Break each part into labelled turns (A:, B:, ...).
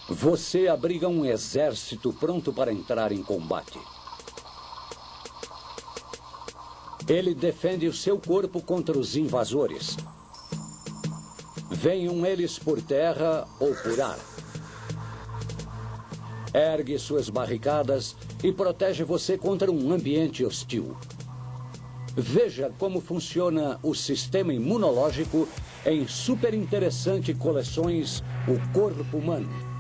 A: Você abriga um exército pronto para entrar em combate. Ele defende o seu corpo contra os invasores. Venham eles por terra ou por ar. Ergue suas barricadas e protege você contra um ambiente hostil. Veja como funciona o sistema imunológico em super interessante coleções O Corpo Humano.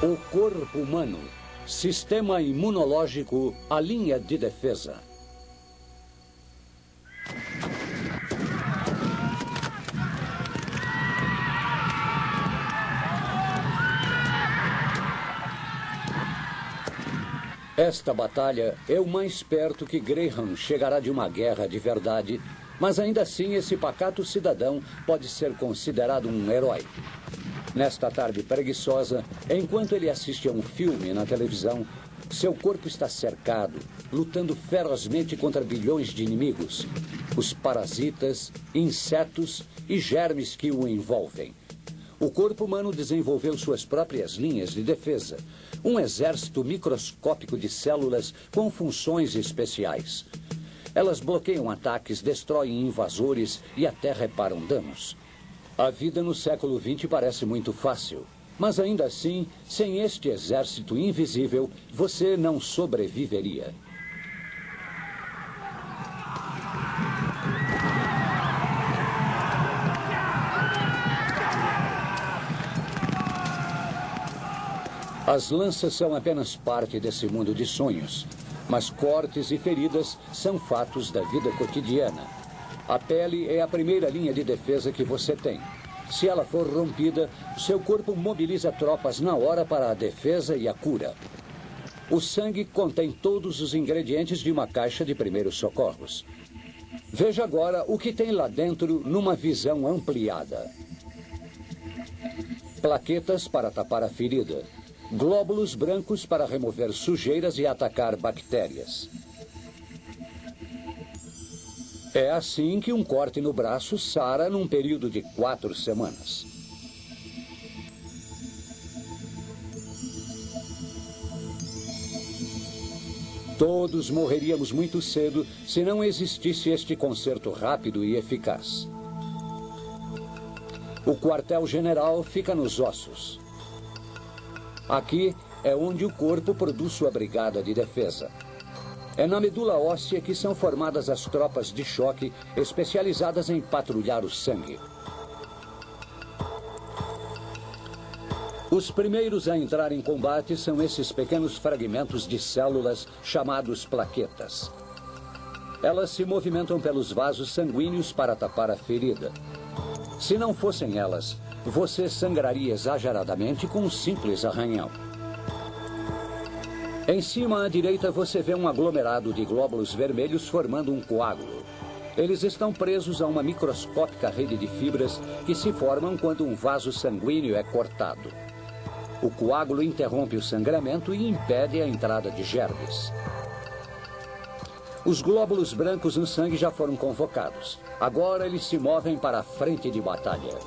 A: O corpo humano, sistema imunológico, a linha de defesa. Esta batalha é o mais perto que Graham chegará de uma guerra de verdade, mas ainda assim esse pacato cidadão pode ser considerado um herói. Nesta tarde preguiçosa, enquanto ele assiste a um filme na televisão, seu corpo está cercado, lutando ferozmente contra bilhões de inimigos. Os parasitas, insetos e germes que o envolvem. O corpo humano desenvolveu suas próprias linhas de defesa. Um exército microscópico de células com funções especiais. Elas bloqueiam ataques, destroem invasores e até reparam danos. A vida no século XX parece muito fácil, mas ainda assim, sem este exército invisível, você não sobreviveria. As lanças são apenas parte desse mundo de sonhos, mas cortes e feridas são fatos da vida cotidiana. A pele é a primeira linha de defesa que você tem. Se ela for rompida, seu corpo mobiliza tropas na hora para a defesa e a cura. O sangue contém todos os ingredientes de uma caixa de primeiros socorros. Veja agora o que tem lá dentro numa visão ampliada. Plaquetas para tapar a ferida. Glóbulos brancos para remover sujeiras e atacar bactérias. É assim que um corte no braço sara num período de 4 semanas. Todos morreríamos muito cedo se não existisse este conserto rápido e eficaz. O quartel-general fica nos ossos. Aqui é onde o corpo produz sua brigada de defesa. É na medula óssea que são formadas as tropas de choque especializadas em patrulhar o sangue. Os primeiros a entrar em combate são esses pequenos fragmentos de células chamados plaquetas. Elas se movimentam pelos vasos sanguíneos para tapar a ferida. Se não fossem elas, você sangraria exageradamente com um simples arranhão. Em cima à direita você vê um aglomerado de glóbulos vermelhos formando um coágulo. Eles estão presos a uma microscópica rede de fibras que se formam quando um vaso sanguíneo é cortado. O coágulo interrompe o sangramento e impede a entrada de germes. Os glóbulos brancos no sangue já foram convocados. Agora eles se movem para a frente de batalha.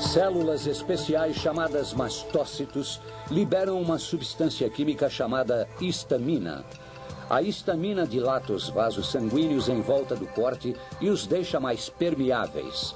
A: Células especiais chamadas mastócitos liberam uma substância química chamada histamina. A histamina dilata os vasos sanguíneos em volta do corte e os deixa mais permeáveis.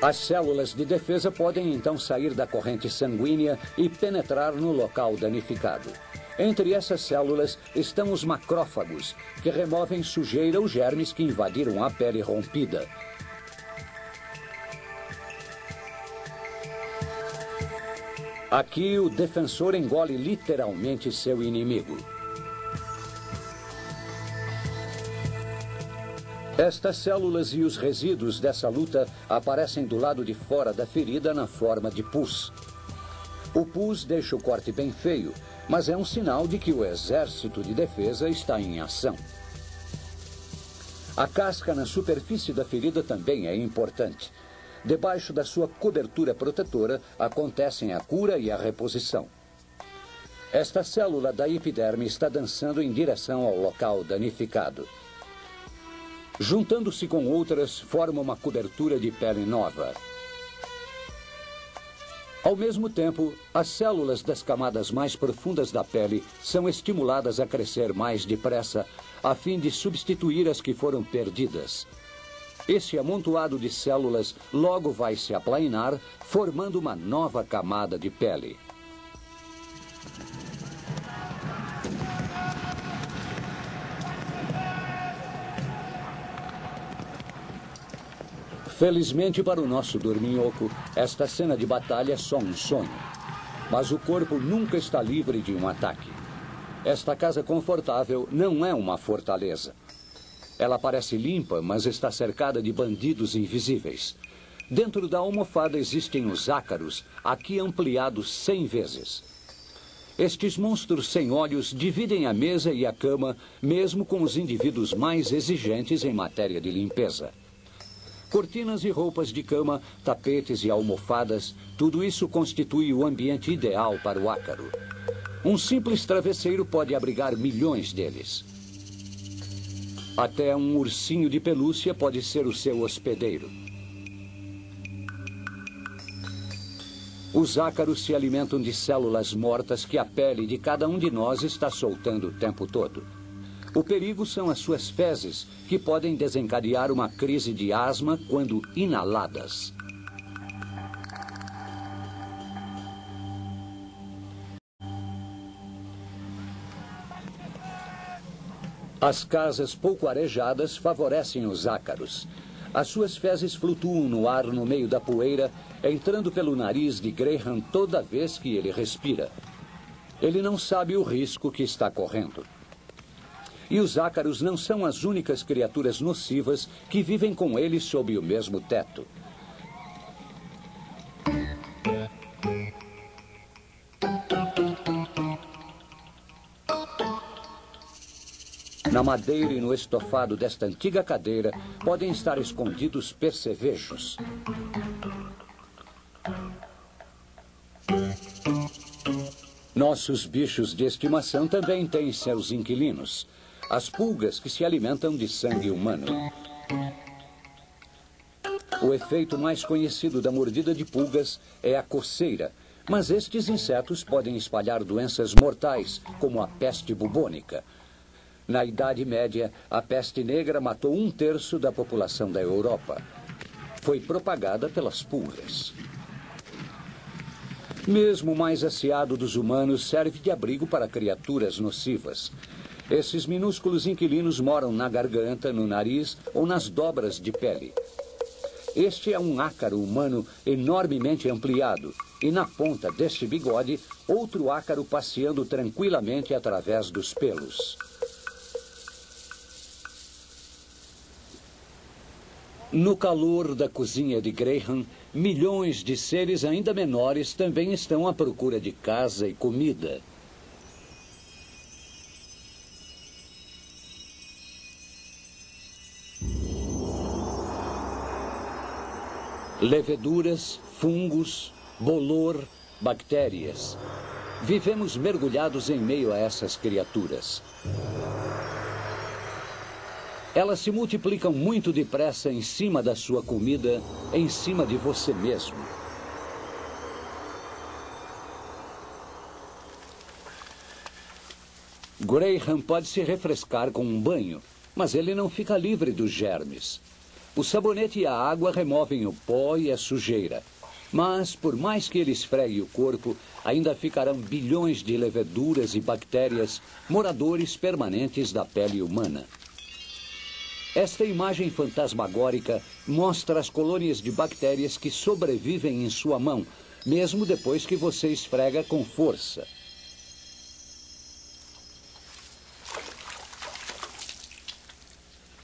A: As células de defesa podem então sair da corrente sanguínea e penetrar no local danificado. Entre essas células estão os macrófagos, que removem sujeira ou germes que invadiram a pele rompida. Aqui, o defensor engole literalmente seu inimigo. Estas células e os resíduos dessa luta aparecem do lado de fora da ferida na forma de pus. O pus deixa o corte bem feio, mas é um sinal de que o exército de defesa está em ação. A casca na superfície da ferida também é importante. Debaixo da sua cobertura protetora acontecem a cura e a reposição. Esta célula da epiderme está dançando em direção ao local danificado. Juntando-se com outras, forma uma cobertura de pele nova. Ao mesmo tempo, as células das camadas mais profundas da pele são estimuladas a crescer mais depressa, a fim de substituir as que foram perdidas. Esse amontoado de células logo vai se aplainar, formando uma nova camada de pele. Felizmente para o nosso dorminhoco, esta cena de batalha é só um sonho. Mas o corpo nunca está livre de um ataque. Esta casa confortável não é uma fortaleza. Ela parece limpa, mas está cercada de bandidos invisíveis. Dentro da almofada existem os ácaros, aqui ampliados 100 vezes. Estes monstros sem olhos dividem a mesa e a cama, mesmo com os indivíduos mais exigentes em matéria de limpeza. Cortinas e roupas de cama, tapetes e almofadas, tudo isso constitui o ambiente ideal para o ácaro. Um simples travesseiro pode abrigar milhões deles. Até um ursinho de pelúcia pode ser o seu hospedeiro. Os ácaros se alimentam de células mortas que a pele de cada um de nós está soltando o tempo todo. O perigo são as suas fezes, que podem desencadear uma crise de asma quando inaladas. As casas pouco arejadas favorecem os ácaros. As suas fezes flutuam no ar no meio da poeira, entrando pelo nariz de Graham toda vez que ele respira. Ele não sabe o risco que está correndo. E os ácaros não são as únicas criaturas nocivas que vivem com ele sob o mesmo teto. Na madeira e no estofado desta antiga cadeira podem estar escondidos percevejos. Nossos bichos de estimação também têm seus inquilinos. As pulgas que se alimentam de sangue humano. O efeito mais conhecido da mordida de pulgas é a coceira, mas estes insetos podem espalhar doenças mortais, como a peste bubônica. Na Idade Média, a peste negra matou 1/3 da população da Europa. Foi propagada pelas pulgas. Mesmo o mais aciado dos humanos serve de abrigo para criaturas nocivas. Esses minúsculos inquilinos moram na garganta, no nariz ou nas dobras de pele. Este é um ácaro humano enormemente ampliado, e na ponta deste bigode, outro ácaro passeando tranquilamente através dos pelos. No calor da cozinha de Graham, milhões de seres ainda menores também estão à procura de casa e comida. Leveduras, fungos, bolor, bactérias. Vivemos mergulhados em meio a essas criaturas. Elas se multiplicam muito depressa em cima da sua comida, em cima de você mesmo. Graham pode se refrescar com um banho, mas ele não fica livre dos germes. O sabonete e a água removem o pó e a sujeira. Mas, por mais que ele esfregue o corpo, ainda ficarão bilhões de leveduras e bactérias, moradores permanentes da pele humana. Esta imagem fantasmagórica mostra as colônias de bactérias que sobrevivem em sua mão, mesmo depois que você esfrega com força.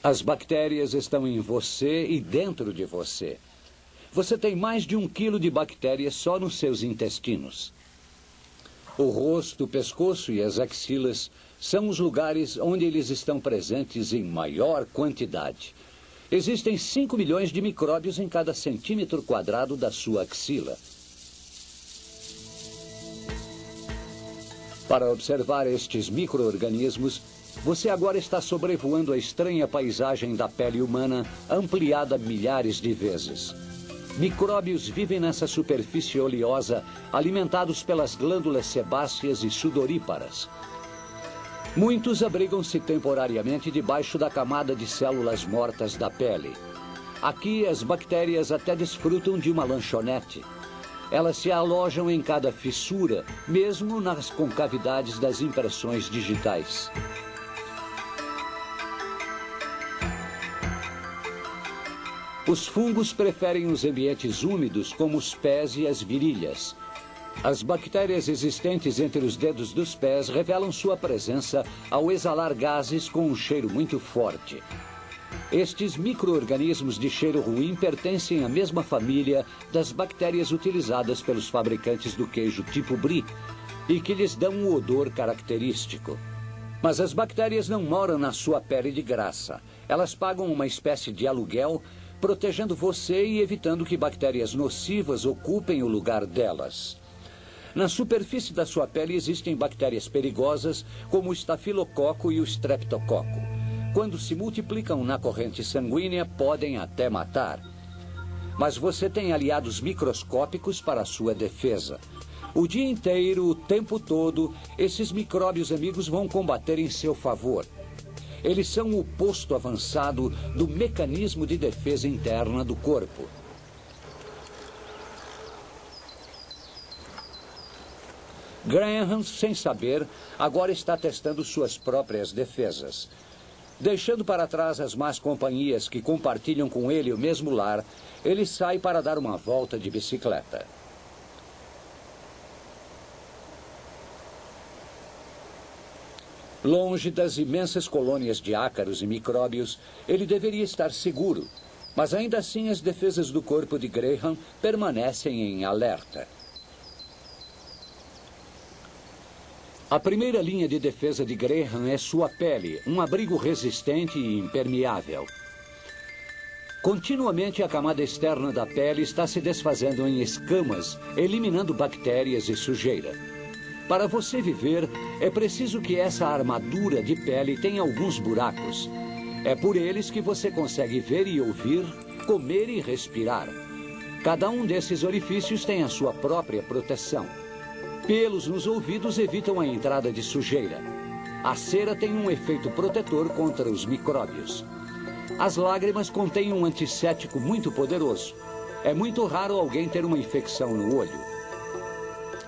A: As bactérias estão em você e dentro de você. Você tem mais de 1 quilo de bactérias só nos seus intestinos. O rosto, o pescoço e as axilas são os lugares onde eles estão presentes em maior quantidade. Existem 5 milhões de micróbios em cada centímetro quadrado da sua axila. Para observar estes micro-organismos, você agora está sobrevoando a estranha paisagem da pele humana, ampliada milhares de vezes. Micróbios vivem nessa superfície oleosa, alimentados pelas glândulas sebáceas e sudoríparas. Muitos abrigam-se temporariamente debaixo da camada de células mortas da pele. Aqui, as bactérias até desfrutam de uma lanchonete. Elas se alojam em cada fissura, mesmo nas concavidades das impressões digitais. Os fungos preferem os ambientes úmidos, como os pés e as virilhas. As bactérias existentes entre os dedos dos pés revelam sua presença ao exalar gases com um cheiro muito forte. Estes micro-organismos de cheiro ruim pertencem à mesma família das bactérias utilizadas pelos fabricantes do queijo tipo brie e que lhes dão um odor característico. Mas as bactérias não moram na sua pele de graça. Elas pagam uma espécie de aluguel, protegendo você e evitando que bactérias nocivas ocupem o lugar delas. Na superfície da sua pele existem bactérias perigosas, como o estafilococo e o streptococo. Quando se multiplicam na corrente sanguínea, podem até matar. Mas você tem aliados microscópicos para a sua defesa. O dia inteiro, o tempo todo, esses micróbios amigos vão combater em seu favor. Eles são o posto avançado do mecanismo de defesa interna do corpo. Graham, sem saber, agora está testando suas próprias defesas. Deixando para trás as más companhias que compartilham com ele o mesmo lar, ele sai para dar uma volta de bicicleta. Longe das imensas colônias de ácaros e micróbios, ele deveria estar seguro, mas ainda assim as defesas do corpo de Graham permanecem em alerta. A primeira linha de defesa de Graham é sua pele, um abrigo resistente e impermeável. Continuamente a camada externa da pele está se desfazendo em escamas, eliminando bactérias e sujeira. Para você viver, é preciso que essa armadura de pele tenha alguns buracos. É por eles que você consegue ver e ouvir, comer e respirar. Cada um desses orifícios tem a sua própria proteção. Pelos nos ouvidos evitam a entrada de sujeira. A cera tem um efeito protetor contra os micróbios. As lágrimas contêm um antisséptico muito poderoso. É muito raro alguém ter uma infecção no olho.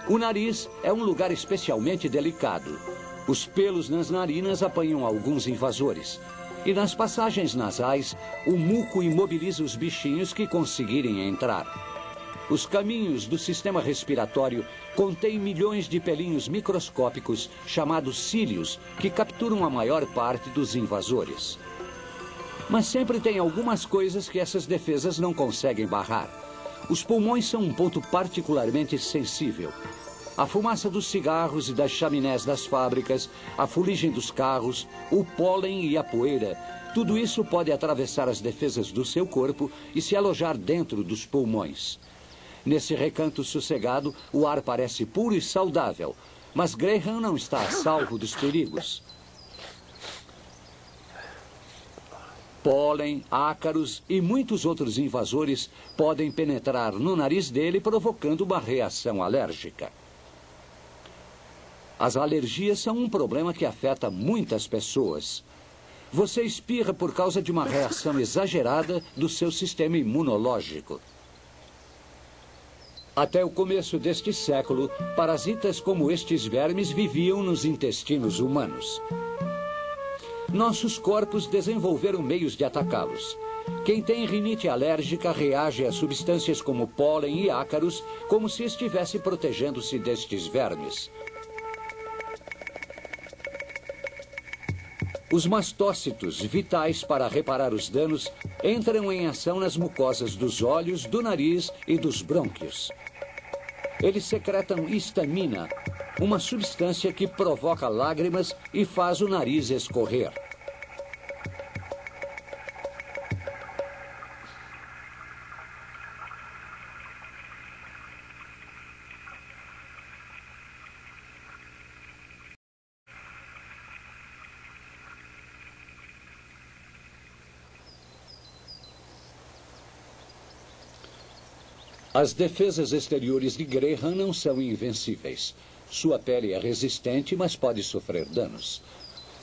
A: O nariz é um lugar especialmente delicado. Os pelos nas narinas apanham alguns invasores. E nas passagens nasais, o muco imobiliza os bichinhos que conseguirem entrar. Os caminhos do sistema respiratório contêm milhões de pelinhos microscópicos, chamados cílios, que capturam a maior parte dos invasores. Mas sempre tem algumas coisas que essas defesas não conseguem barrar. Os pulmões são um ponto particularmente sensível. A fumaça dos cigarros e das chaminés das fábricas, a fuligem dos carros, o pólen e a poeira, tudo isso pode atravessar as defesas do seu corpo e se alojar dentro dos pulmões. Nesse recanto sossegado, o ar parece puro e saudável, mas Graham não está a salvo dos perigos. Pólen, ácaros e muitos outros invasores podem penetrar no nariz dele, provocando uma reação alérgica. As alergias são um problema que afeta muitas pessoas. Você espirra por causa de uma reação exagerada do seu sistema imunológico. Até o começo deste século, parasitas como estes vermes viviam nos intestinos humanos. Nossos corpos desenvolveram meios de atacá-los. Quem tem rinite alérgica reage a substâncias como pólen e ácaros, como se estivesse protegendo-se destes vermes. Os mastócitos, vitais para reparar os danos, entram em ação nas mucosas dos olhos, do nariz e dos brônquios. Eles secretam histamina, uma substância que provoca lágrimas e faz o nariz escorrer. As defesas exteriores de Graham não são invencíveis. Sua pele é resistente, mas pode sofrer danos.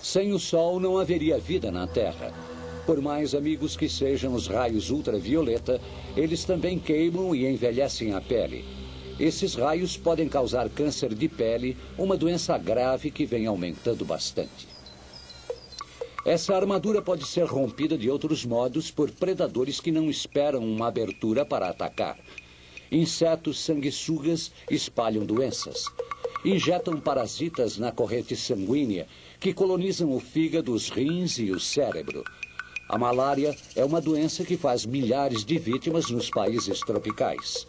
A: Sem o sol, não haveria vida na Terra. Por mais amigos que sejam os raios ultravioleta, eles também queimam e envelhecem a pele. Esses raios podem causar câncer de pele, uma doença grave que vem aumentando bastante. Essa armadura pode ser rompida de outros modos por predadores que não esperam uma abertura para atacar. Insetos sanguessugas espalham doenças. Injetam parasitas na corrente sanguínea, que colonizam o fígado, os rins e o cérebro. A malária é uma doença que faz milhares de vítimas nos países tropicais.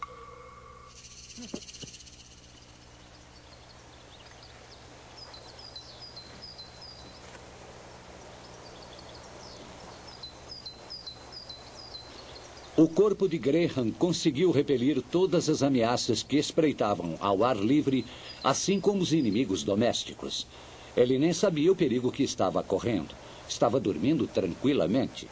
A: O corpo de Graham conseguiu repelir todas as ameaças que espreitavam ao ar livre, assim como os inimigos domésticos. Ele nem sabia o perigo que estava correndo. Estava dormindo tranquilamente.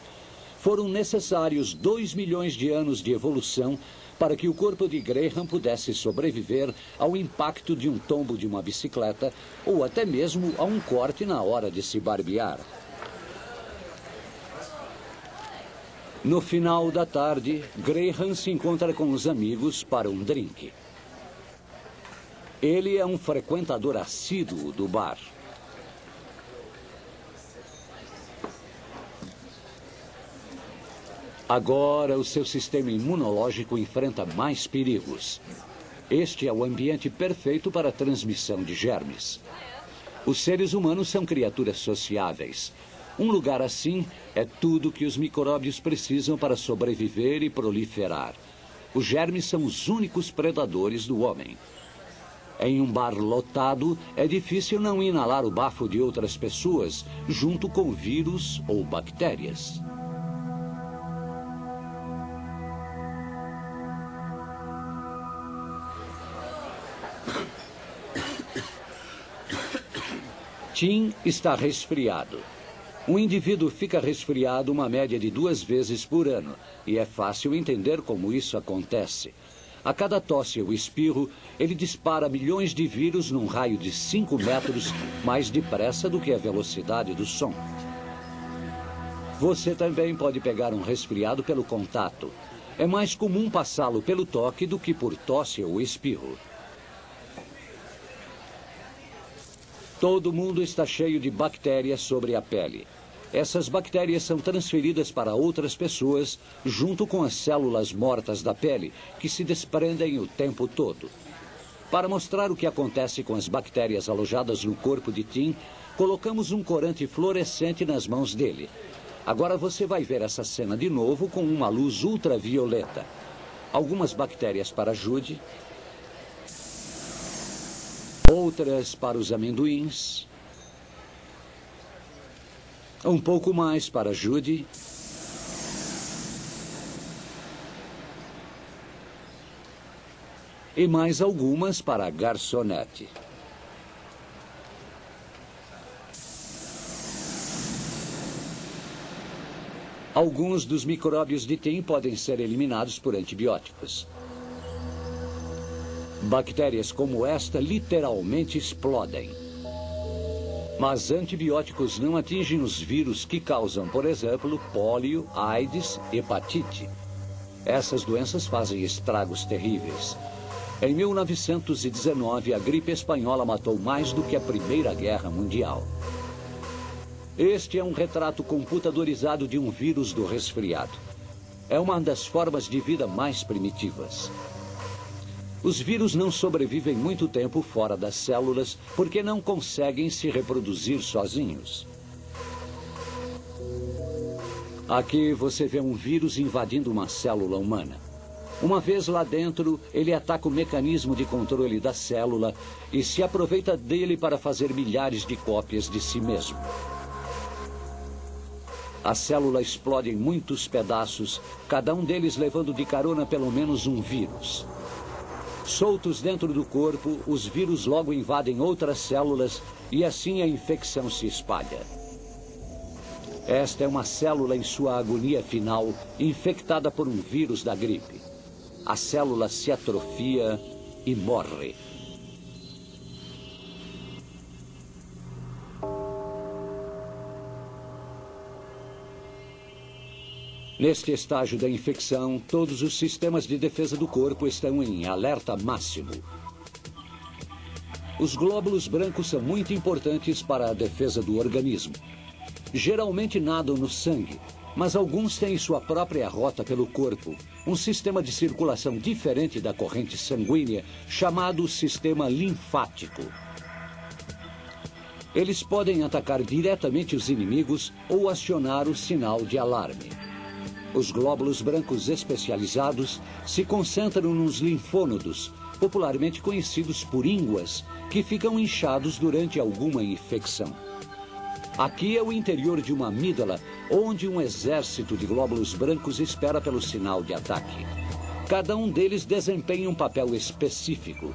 A: Foram necessários 2 milhões de anos de evolução para que o corpo de Graham pudesse sobreviver ao impacto de um tombo de uma bicicleta ou até mesmo a um corte na hora de se barbear. No final da tarde, Graham se encontra com os amigos para um drink. Ele é um frequentador assíduo do bar. Agora, o seu sistema imunológico enfrenta mais perigos. Este é o ambiente perfeito para a transmissão de germes. Os seres humanos são criaturas sociáveis. Um lugar assim é tudo que os micróbios precisam para sobreviver e proliferar. Os germes são os únicos predadores do homem. Em um bar lotado, é difícil não inalar o bafo de outras pessoas, junto com vírus ou bactérias. Tim está resfriado. Um indivíduo fica resfriado uma média de 2 vezes por ano, e é fácil entender como isso acontece. A cada tosse ou espirro, ele dispara milhões de vírus num raio de 5 metros, mais depressa do que a velocidade do som. Você também pode pegar um resfriado pelo contato. É mais comum passá-lo pelo toque do que por tosse ou espirro. Todo mundo está cheio de bactérias sobre a pele. Essas bactérias são transferidas para outras pessoas junto com as células mortas da pele, que se desprendem o tempo todo. Para mostrar o que acontece com as bactérias alojadas no corpo de Tim, colocamos um corante fluorescente nas mãos dele. Agora você vai ver essa cena de novo com uma luz ultravioleta. Algumas bactérias para Judy, outras para os amendoins, um pouco mais para Judy, e mais algumas para a garçonete. Alguns dos micróbios de Tim podem ser eliminados por antibióticos. Bactérias como esta literalmente explodem. Mas antibióticos não atingem os vírus que causam, por exemplo, pólio, AIDS, hepatite. Essas doenças fazem estragos terríveis. Em 1919, a gripe espanhola matou mais do que a Primeira Guerra Mundial. Este é um retrato computadorizado de um vírus do resfriado. É uma das formas de vida mais primitivas. Os vírus não sobrevivem muito tempo fora das células porque não conseguem se reproduzir sozinhos. Aqui você vê um vírus invadindo uma célula humana. Uma vez lá dentro, ele ataca o mecanismo de controle da célula e se aproveita dele para fazer milhares de cópias de si mesmo. A célula explode em muitos pedaços, cada um deles levando de carona pelo menos um vírus. Soltos dentro do corpo, os vírus logo invadem outras células e assim a infecção se espalha. Esta é uma célula em sua agonia final, infectada por um vírus da gripe. A célula se atrofia e morre. Neste estágio da infecção, todos os sistemas de defesa do corpo estão em alerta máximo. Os glóbulos brancos são muito importantes para a defesa do organismo. Geralmente nadam no sangue, mas alguns têm sua própria rota pelo corpo, um sistema de circulação diferente da corrente sanguínea, chamado sistema linfático. Eles podem atacar diretamente os inimigos ou acionar o sinal de alarme. Os glóbulos brancos especializados se concentram nos linfônodos, popularmente conhecidos por ínguas, que ficam inchados durante alguma infecção. Aqui é o interior de uma amígdala, onde um exército de glóbulos brancos espera pelo sinal de ataque. Cada um deles desempenha um papel específico.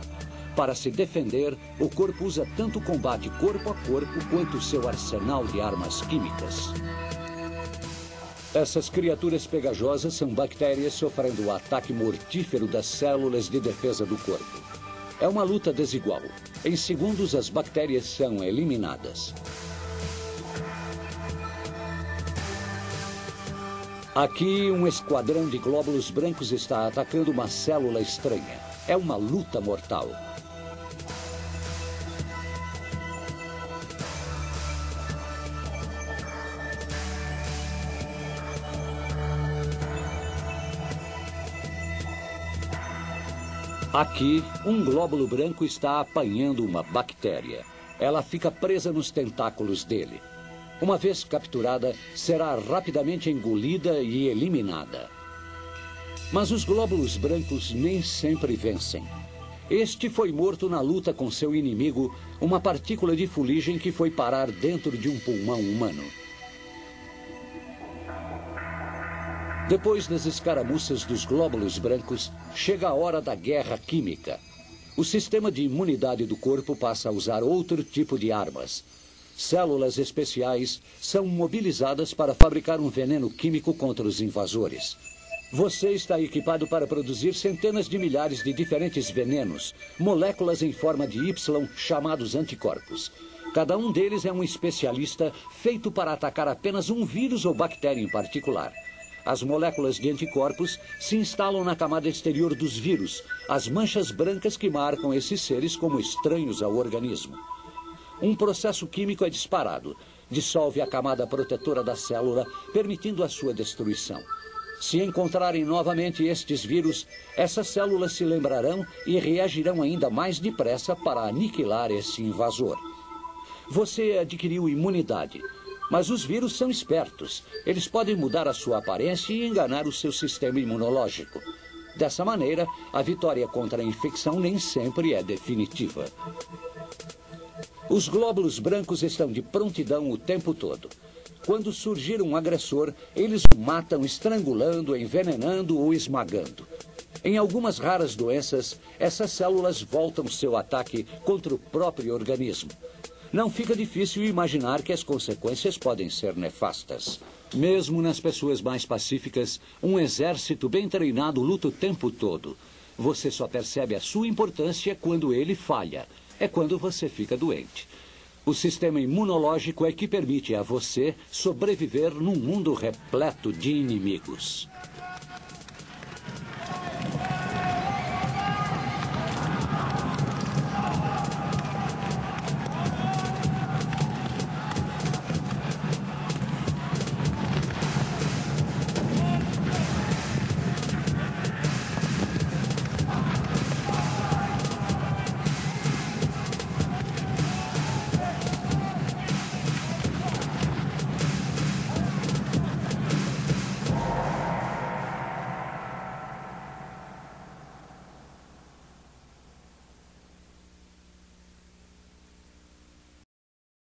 A: Para se defender, o corpo usa tanto o combate corpo a corpo quanto o seu arsenal de armas químicas. Essas criaturas pegajosas são bactérias sofrendo o ataque mortífero das células de defesa do corpo. É uma luta desigual. Em segundos, as bactérias são eliminadas. Aqui, um esquadrão de glóbulos brancos está atacando uma célula estranha. É uma luta mortal. Aqui, um glóbulo branco está apanhando uma bactéria. Ela fica presa nos tentáculos dele. Uma vez capturada, será rapidamente engolida e eliminada. Mas os glóbulos brancos nem sempre vencem. Este foi morto na luta com seu inimigo, uma partícula de fuligem que foi parar dentro de um pulmão humano. Depois das escaramuças dos glóbulos brancos, chega a hora da guerra química. O sistema de imunidade do corpo passa a usar outro tipo de armas. Células especiais são mobilizadas para fabricar um veneno químico contra os invasores. Você está equipado para produzir centenas de milhares de diferentes venenos, moléculas em forma de Y chamados anticorpos. Cada um deles é um especialista feito para atacar apenas um vírus ou bactéria em particular. As moléculas de anticorpos se instalam na camada exterior dos vírus, as manchas brancas que marcam esses seres como estranhos ao organismo. Um processo químico é disparado, dissolve a camada protetora da célula, permitindo a sua destruição. Se encontrarem novamente estes vírus, essas células se lembrarão e reagirão ainda mais depressa para aniquilar esse invasor. Você adquiriu imunidade. Mas os vírus são espertos. Eles podem mudar a sua aparência e enganar o seu sistema imunológico. Dessa maneira, a vitória contra a infecção nem sempre é definitiva. Os glóbulos brancos estão de prontidão o tempo todo. Quando surgir um agressor, eles o matam estrangulando, envenenando ou esmagando. Em algumas raras doenças, essas células voltam seu ataque contra o próprio organismo. Não fica difícil imaginar que as consequências podem ser nefastas. Mesmo nas pessoas mais pacíficas, um exército bem treinado luta o tempo todo. Você só percebe a sua importância quando ele falha. É quando você fica doente. O sistema imunológico é que permite a você sobreviver num mundo repleto de inimigos.